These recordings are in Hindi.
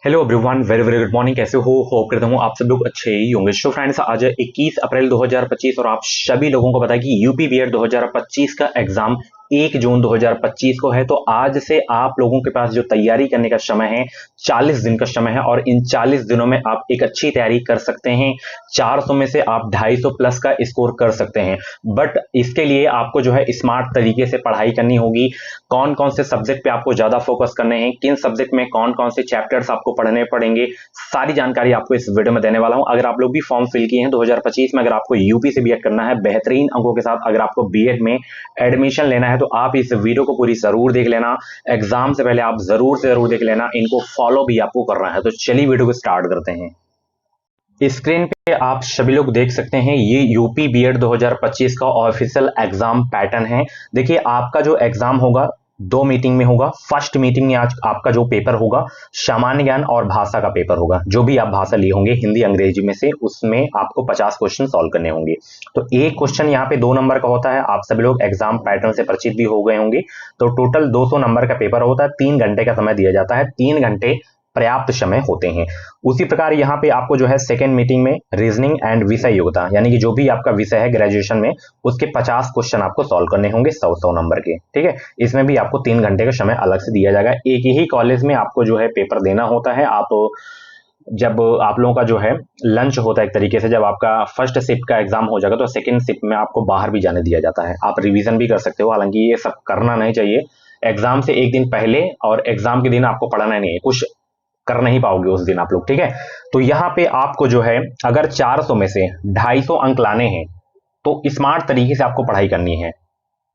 Hello everyone, very very good morning. कैसे हो? होप करता हूँ आप सब लोग अच्छे ही होंगे। सो फ्रेंड्स, आज 21 अप्रैल 2025 और आप सभी लोगों को पता है कि यूपी बीएड 2025 का एग्जाम 1 जून 2025 को है। तो आज से आप लोगों के पास जो तैयारी करने का समय है 40 दिन का समय है और इन 40 दिनों में आप एक अच्छी तैयारी कर सकते हैं। 400 में से आप 250 प्लस का स्कोर कर सकते हैं। बट इसके लिए आपको जो है स्मार्ट तरीके से पढ़ाई करनी होगी। कौन कौन से सब्जेक्ट पे आपको ज्यादा फोकस करने हैं, किन सब्जेक्ट में कौन कौन से चैप्टर्स आपको पढ़ने पड़ेंगे, सारी जानकारी आपको इस वीडियो में देने वाला हूं। अगर आप लोग भी फॉर्म फिल किए हैं 2025 में, अगर आपको यूपी से बीएड करना है बेहतरीन अंकों के साथ, अगर आपको बीएड में एडमिशन लेना है तो आप इस वीडियो को पूरी जरूर देख लेना। एग्जाम से पहले आप जरूर से जरूर देख लेना। इनको फॉलो भी आपको करना है। तो चलिए वीडियो को स्टार्ट करते हैं। स्क्रीन पे आप सभी लोग देख सकते हैं, ये यूपी बीएड 2025 का ऑफिशियल एग्जाम पैटर्न है। देखिए, आपका जो एग्जाम होगा 2 मीटिंग में होगा। फर्स्ट मीटिंग में आज आपका जो पेपर होगा सामान्य ज्ञान और भाषा का पेपर होगा। जो भी आप भाषा लिए होंगे हिंदी अंग्रेजी में से, उसमें आपको 50 क्वेश्चन सॉल्व करने होंगे। तो एक क्वेश्चन यहाँ पे 2 नंबर का होता है। आप सभी लोग एग्जाम पैटर्न से परिचित भी हो गए होंगे। तो टोटल 200 नंबर का पेपर होता है। 3 घंटे का समय दिया जाता है। 3 घंटे पर्याप्त समय होते हैं। उसी प्रकार यहाँ पे आपको जो है सेकेंड मीटिंग में रीजनिंग एंड विषय योग्यता, यानी कि जो भी आपका विषय है ग्रेजुएशन में, उसके 50 क्वेश्चन आपको सॉल्व करने होंगे 100 नंबर के। ठीक है, इसमें भी आपको 3 घंटे का समय अलग से दिया जाएगा। एक ही कॉलेज में आपको जो है पेपर देना होता है। आप जब आप लोगों का जो है लंच होता है एक तरीके से, जब आपका फर्स्ट शिफ्ट का एग्जाम हो जाएगा तो सेकेंड शिफ्ट में आपको बाहर भी जाने दिया जाता है। आप रिवीजन भी कर सकते हो, हालांकि ये सब करना नहीं चाहिए। एग्जाम से एक दिन पहले और एग्जाम के दिन आपको पढ़ना नहीं है, कुछ कर नहीं पाओगे उस दिन आप लोग। ठीक है, तो यहां पे आपको जो है अगर 400 में से 250 अंक लाने हैं तो स्मार्ट तरीके से आपको पढ़ाई करनी है।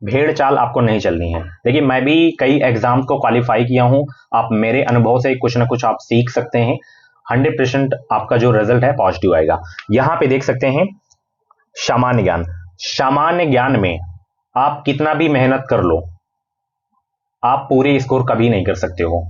भेड़ चाल आपको नहीं चलनी है। देखिए, मैं भी कई एग्जाम्स को क्वालिफाई किया हूं। आप मेरे अनुभव से कुछ ना कुछ आप सीख सकते हैं। 100% आपका जो रिजल्ट है पॉजिटिव आएगा। यहां पे देख सकते हैं सामान्य ज्ञान। सामान्य ज्ञान में आप कितना भी मेहनत कर लो, आप पूरे स्कोर कभी नहीं कर सकते हो।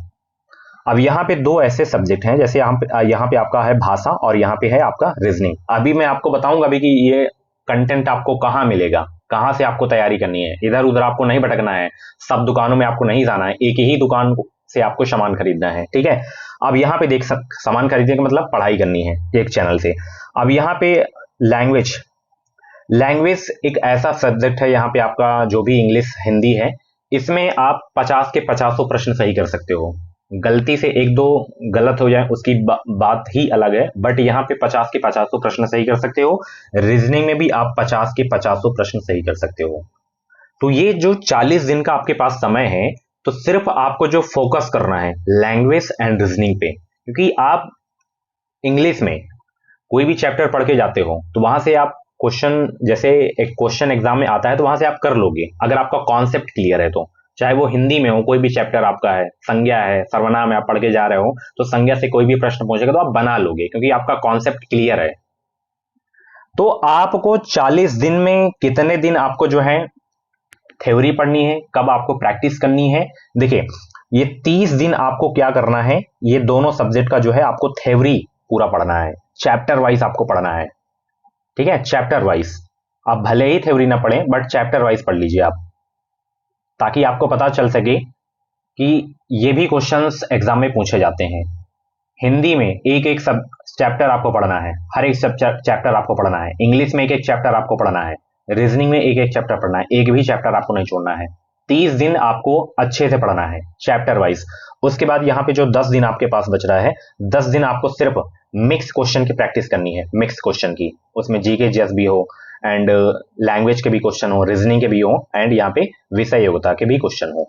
अब यहाँ पे 2 ऐसे सब्जेक्ट हैं, जैसे यहाँ पे आपका है भाषा और यहाँ पे है आपका रीजनिंग। अभी मैं आपको बताऊंगा अभी कि ये कंटेंट आपको कहाँ मिलेगा, कहाँ से आपको तैयारी करनी है। इधर उधर आपको नहीं भटकना है, सब दुकानों में आपको नहीं जाना है, एक ही दुकान से आपको सामान खरीदना है। ठीक है, अब यहाँ पे सामान खरीदने का मतलब पढ़ाई करनी है एक चैनल से। अब यहाँ पे लैंग्वेज लैंग्वेज एक ऐसा सब्जेक्ट है, यहाँ पे आपका जो भी इंग्लिश हिंदी है, इसमें आप 50 के 50 प्रश्न सही कर सकते हो। गलती से 1-2 गलत हो जाए उसकी बात ही अलग है, बट यहाँ पे 50 के 50 प्रश्न सही कर सकते हो। रीजनिंग में भी आप 50 के 50 प्रश्न सही कर सकते हो। तो ये जो 40 दिन का आपके पास समय है, तो सिर्फ आपको जो फोकस करना है लैंग्वेज एंड रीजनिंग पे। क्योंकि आप इंग्लिश में कोई भी चैप्टर पढ़ के जाते हो तो वहां से आप क्वेश्चन, जैसे एक क्वेश्चन एग्जाम में आता है तो वहां से आप कर लोगे, अगर आपका कॉन्सेप्ट क्लियर है तो। चाहे वो हिंदी में हो, कोई भी चैप्टर आपका है, संज्ञा है, सर्वनाम है, आप पढ़ के जा रहे हो तो संज्ञा से कोई भी प्रश्न पूछेगा तो आप बना लोगे, क्योंकि आपका कॉन्सेप्ट क्लियर है। तो आपको 40 दिन में कितने दिन आपको जो है थ्योरी पढ़नी है, कब आपको प्रैक्टिस करनी है? देखिए, ये 30 दिन आपको क्या करना है, ये दोनों सब्जेक्ट का जो है आपको थ्योरी पूरा पढ़ना है। चैप्टर वाइज आपको पढ़ना है। ठीक है, चैप्टर वाइज। आप भले ही थ्योरी ना पढ़ें बट चैप्टर वाइज पढ़ लीजिए आप, ताकि आपको पता चल सके कि ये भी क्वेश्चंस एग्जाम में पूछे जाते हैं। हिंदी में एक एक सब चैप्टर आपको पढ़ना है, हर एक सब चैप्टर आपको पढ़ना है। इंग्लिश में एक एक चैप्टर आपको पढ़ना है। रीजनिंग में एक एक चैप्टर पढ़ना है, एक भी चैप्टर आपको नहीं छोड़ना है। 30 दिन आपको अच्छे से पढ़ना है चैप्टर वाइज। उसके बाद यहाँ पे जो 10 दिन आपके पास बच रहा है, 10 दिन आपको सिर्फ मिक्स क्वेश्चन की प्रैक्टिस करनी है। मिक्स क्वेश्चन की, उसमें जीके जीएस भी हो एंड लैंग्वेज के भी क्वेश्चन हो, रीजनिंग के भी हो एंड यहाँ पे विषय योग्यता के भी क्वेश्चन हो।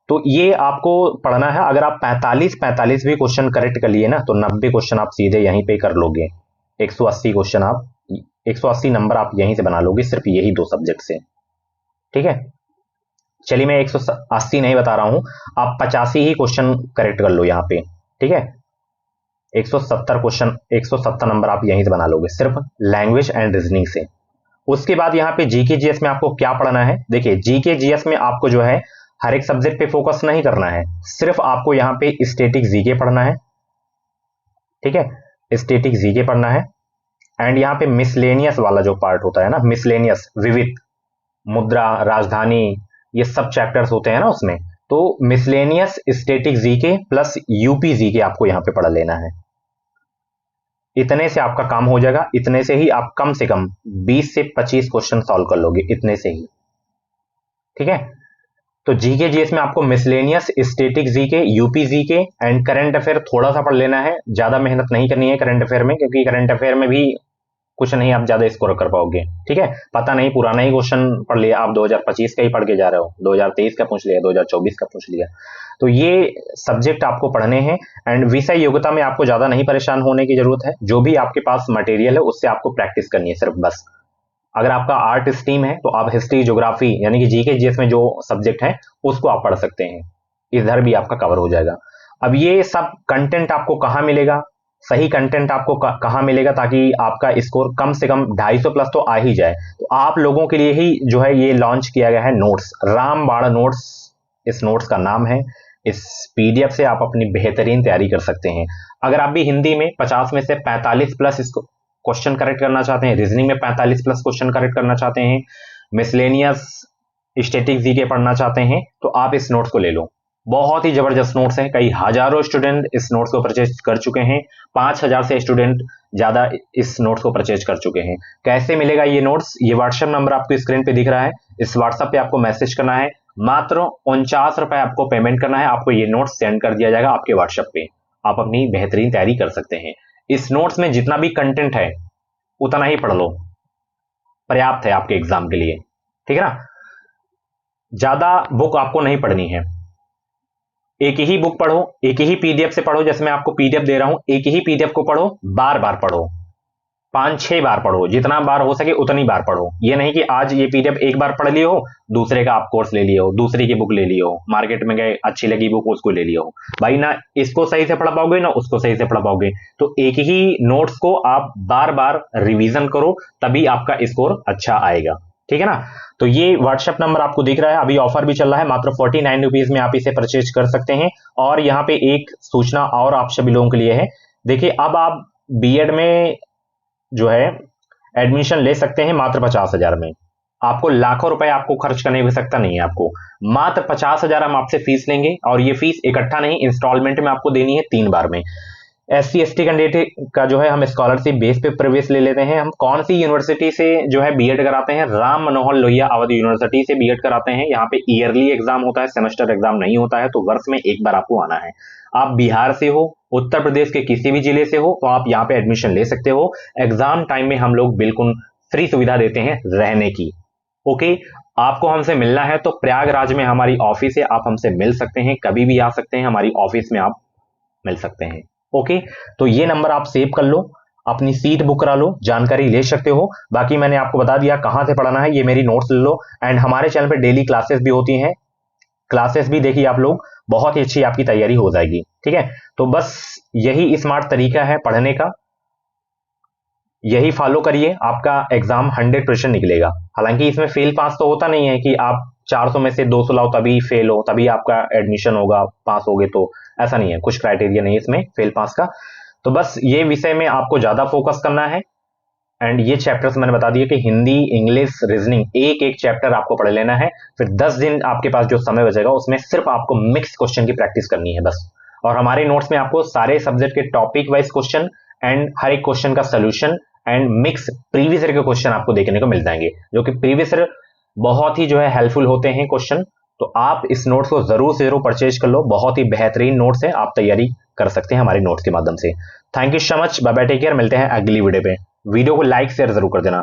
तो ये आपको पढ़ना है। अगर आप 45 भी क्वेश्चन करेक्ट कर लिए ना तो 90 क्वेश्चन आप सीधे यहीं पे कर लोगे। 180 क्वेश्चन आप 180 नंबर आप यहीं से बना लोगे, सिर्फ यही 2 सब्जेक्ट से। ठीक है, चलिए मैं 180 नहीं बता रहा हूं, आप 85 ही क्वेश्चन करेक्ट कर लो यहाँ पे। ठीक है, 170 क्वेश्चन, 170 नंबर आप यहीं से बना लोगे सिर्फ लैंग्वेज एंड रीजनिंग से। उसके बाद यहाँ पे जीके जीएस में आपको क्या पढ़ना है? देखिए, जीके जीएस में आपको जो है हर एक सब्जेक्ट पे फोकस नहीं करना है, सिर्फ आपको यहाँ पे स्टैटिक जीके पढ़ना है। ठीक है, स्टैटिक जीके पढ़ना है एंड यहाँ पे मिसलेनियस वाला जो पार्ट होता है ना, मिसलेनियस, विविध, मुद्रा, राजधानी, ये सब चैप्टर्स होते हैं ना उसमें, तो miscellaneous static GK plus UP GK आपको यहां पे पढ़ लेना है। इतने से आपका काम हो जाएगा, इतने से ही आप कम से कम 20 से 25 क्वेश्चन सॉल्व कर लोगे, इतने से ही। ठीक है, तो जीके जीएस में आपको miscellaneous static GK, UP GK and current affair थोड़ा सा पढ़ लेना है, ज्यादा मेहनत नहीं करनी है करंट अफेयर में, क्योंकि करंट अफेयर में भी कुछ नहीं आप ज्यादा स्कोर कर पाओगे। ठीक है, पता नहीं पुराना ही क्वेश्चन पढ़ लिया आप, 2025 का ही पढ़ के जा रहे हो, 2023 का पूछ लिया, 2024 का पूछ लिया, तो ये सब्जेक्ट आपको पढ़ने हैं। एंड विषय योग्यता में आपको ज्यादा नहीं परेशान होने की जरूरत है, जो भी आपके पास मटेरियल है उससे आपको प्रैक्टिस करनी है सिर्फ बस। अगर आपका आर्ट स्ट्रीम है तो आप हिस्ट्री, ज्योग्राफी यानी कि जीके जीएस में जो सब्जेक्ट है उसको आप पढ़ सकते हैं, इधर भी आपका कवर हो जाएगा। अब ये सब कंटेंट आपको कहाँ मिलेगा, सही कंटेंट आपको कहाँ मिलेगा ताकि आपका स्कोर कम से कम 250 प्लस तो आ ही जाए, तो आप लोगों के लिए ही जो है ये लॉन्च किया गया है नोट्स, रामबाण नोट्स इस नोट्स का नाम है। इस पीडीएफ से आप अपनी बेहतरीन तैयारी कर सकते हैं। अगर आप भी हिंदी में 50 में से 45 प्लस इसको क्वेश्चन करेक्ट करना चाहते हैं, रीजनिंग में 45 प्लस क्वेश्चन करेक्ट करना चाहते हैं, मिसलेनियस स्टैटिक जीके पढ़ना चाहते हैं, तो आप इस नोट्स को ले लो। बहुत ही जबरदस्त नोट्स हैं, कई हजारों स्टूडेंट इस नोट्स को परचेज कर चुके हैं, 5000 से स्टूडेंट ज्यादा इस नोट्स को परचेज कर चुके हैं। कैसे मिलेगा ये नोट्स, ये व्हाट्सएप नंबर आपको स्क्रीन पे दिख रहा है, इस व्हाट्सएप पे आपको मैसेज करना है, मात्र 49 रुपए आपको पेमेंट करना है, आपको ये नोट्स सेंड कर दिया जाएगा आपके व्हाट्सएप पे। आप अपनी बेहतरीन तैयारी कर सकते हैं। इस नोट्स में जितना भी कंटेंट है उतना ही पढ़ लो, पर्याप्त है आपके एग्जाम के लिए। ठीक है ना, ज्यादा बुक आपको नहीं पढ़नी है, एक ही बुक पढ़ो, एक ही पीडीएफ से पढ़ो, जैसे मैं आपको पीडीएफ दे रहा हूं, एक ही पीडीएफ को पढ़ो, बार बार पढ़ो, 5-6 बार पढ़ो, जितना बार हो सके उतनी बार पढ़ो। ये नहीं कि आज ये पीडीएफ एक बार पढ़ लिए हो, दूसरे का आप कोर्स ले लिए हो, दूसरी की बुक ले लिए हो, मार्केट में गए अच्छी लगी बुक उसको ले लिए हो, भाई ना इसको सही से पढ़ पाओगे ना उसको सही से पढ़ पाओगे। तो एक ही नोट्स को आप बार बार रिवीजन करो, तभी आपका स्कोर अच्छा आएगा। ठीक है ना, तो ये व्हाट्सएप नंबर आपको दिख रहा है, अभी ऑफर भी चल रहा है, मात्र 49 रुपीज में आप इसे परचेज कर सकते हैं। और यहाँ पे एक सूचना और आप सभी लोगों के लिए है, देखिए अब आप बीएड में जो है एडमिशन ले सकते हैं मात्र 50,000 में। आपको लाखों रुपए आपको खर्च करने की आवश्यकता नहीं है, आपको मात्र 50,000 हम आपसे फीस लेंगे, और ये फीस इकट्ठा नहीं इंस्टॉलमेंट में आपको देनी है 3 बार में। SC ST कैंडिडेट का जो है हम स्कॉलरशिप बेस पे प्रवेश ले लेते हैं। हम कौन सी यूनिवर्सिटी से जो है बीएड कराते हैं, राम मनोहर लोहिया अवध यूनिवर्सिटी से बीएड कराते हैं। यहाँ पे ईयरली एग्जाम होता है, सेमेस्टर एग्जाम नहीं होता है, तो वर्ष में एक बार आपको आना है। आप बिहार से हो, उत्तर प्रदेश के किसी भी जिले से हो, तो आप यहाँ पे एडमिशन ले सकते हो। एग्जाम टाइम में हम लोग बिल्कुल फ्री सुविधा देते हैं रहने की। ओके, आपको हमसे मिलना है तो प्रयागराज में हमारी ऑफिस है, आप हमसे मिल सकते हैं, कभी भी आ सकते हैं, हमारी ऑफिस में आप मिल सकते हैं। ओके, तो ये नंबर आप सेव कर लो, अपनी सीट बुक करा लो, जानकारी ले सकते हो। बाकी मैंने आपको बता दिया कहां से पढ़ना है, ये मेरी नोट्स ले लो। एंड हमारे चैनल पे डेली क्लासेस भी होती हैं, क्लासेस भी देखिए आप लोग, बहुत ही अच्छी आपकी तैयारी हो जाएगी। ठीक है, तो बस यही स्मार्ट तरीका है पढ़ने का, यही फॉलो करिए, आपका एग्जाम 100% निकलेगा। हालांकि इसमें फेल पास तो होता नहीं है कि आप 400 में से 200 लाओ तभी फेल हो, तभी आपका एडमिशन होगा, पास होगे, तो ऐसा नहीं है, कुछ क्राइटेरिया नहीं है इसमें फेल पास का। तो बस ये विषय में आपको ज्यादा फोकस करना है। एंड ये चैप्टर्स मैंने बता दिया कि हिंदी, इंग्लिश, रीजनिंग, एक एक चैप्टर आपको पढ़ लेना है। फिर 10 दिन आपके पास जो समय बचेगा उसमें सिर्फ आपको मिक्स क्वेश्चन की प्रैक्टिस करनी है बस। और हमारे नोट्स में आपको सारे सब्जेक्ट के टॉपिक वाइज क्वेश्चन एंड हर एक क्वेश्चन का solution and mix previous year के क्वेश्चन आपको देखने को मिल जाएंगे, जो कि प्रीवियस ईयर बहुत ही जो है हेल्पफुल होते हैं क्वेश्चन। तो आप इस नोट्स को जरूर से जरूर परचेज कर लो, बहुत ही बेहतरीन नोट्स है, आप तैयारी कर सकते हैं हमारे नोट्स के माध्यम से। Thank you so much, bye bye, take care, मिलते हैं अगली वीडियो पे। वीडियो को लाइक शेयर जरूर कर देना।